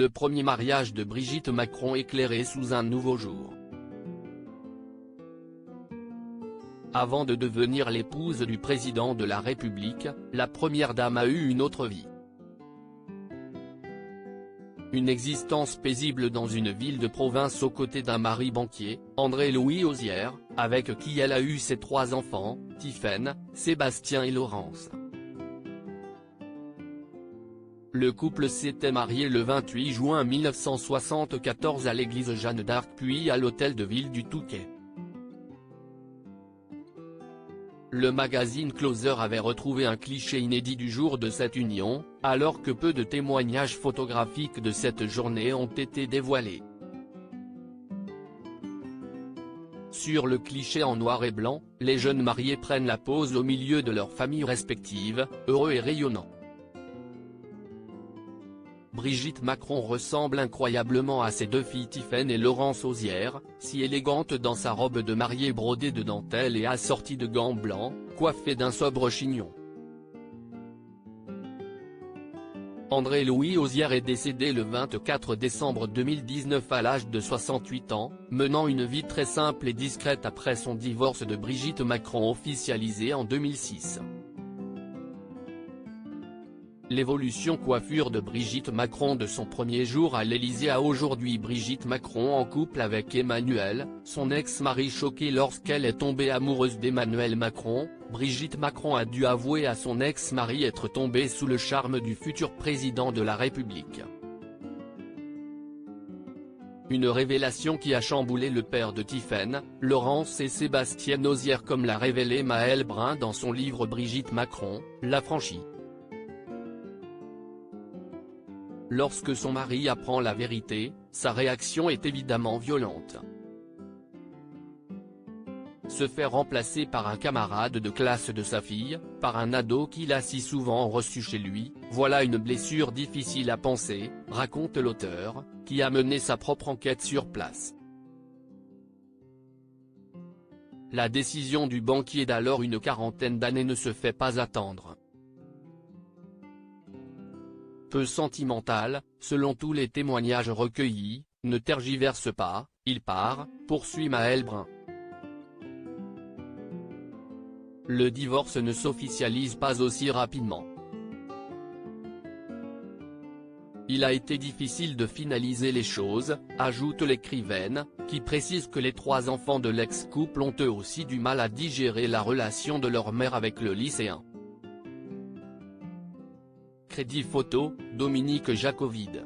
le premier mariage de Brigitte Macron éclairé sous un nouveau jour. Avant de devenir l'épouse du président de la République, la première dame a eu une autre vie. Une existence paisible dans une ville de province aux côtés d'un mari banquier, André-Louis Hozière, avec qui elle a eu ses 3 enfants, Tiphaine, Sébastien et Laurence. Le couple s'était marié le 28 juin 1974 à l'église Jeanne d'Arc puis à l'hôtel de ville du Touquet. Le magazine Closer avait retrouvé un cliché inédit du jour de cette union, alors que peu de témoignages photographiques de cette journée ont été dévoilés. Sur le cliché en noir et blanc, les jeunes mariés prennent la pose au milieu de leurs familles respectives, heureux et rayonnants. Brigitte Macron ressemble incroyablement à ses 2 filles Tiphaine et Laurence Hozière, si élégante dans sa robe de mariée brodée de dentelle et assortie de gants blancs, coiffée d'un sobre chignon. André-Louis Hozière est décédé le 24 décembre 2019 à l'âge de 68 ans, menant une vie très simple et discrète après son divorce de Brigitte Macron officialisé en 2006. L'évolution coiffure de Brigitte Macron de son premier jour à l'Élysée à aujourd'hui. Brigitte Macron en couple avec Emmanuel, son ex-mari choqué lorsqu'elle est tombée amoureuse d'Emmanuel Macron. Brigitte Macron a dû avouer à son ex-mari être tombée sous le charme du futur président de la République. Une révélation qui a chamboulé le père de Tiphaine, Laurence et Sébastien Hozière comme l'a révélé Maël Brun dans son livre Brigitte Macron, l'affranchie. Lorsque son mari apprend la vérité, sa réaction est évidemment violente. Se fait remplacer par un camarade de classe de sa fille, par un ado qu'il a si souvent reçu chez lui, voilà une blessure difficile à penser, raconte l'auteur, qui a mené sa propre enquête sur place. La décision du banquier d'alors une quarantaine d'années ne se fait pas attendre. Peu sentimental, selon tous les témoignages recueillis, ne tergiverse pas, il part, poursuit Maël Brun. Le divorce ne s'officialise pas aussi rapidement. Il a été difficile de finaliser les choses, ajoute l'écrivaine, qui précise que les 3 enfants de l'ex-couple ont eux aussi du mal à digérer la relation de leur mère avec le lycéen. Crédit photo, Dominique Jacovide.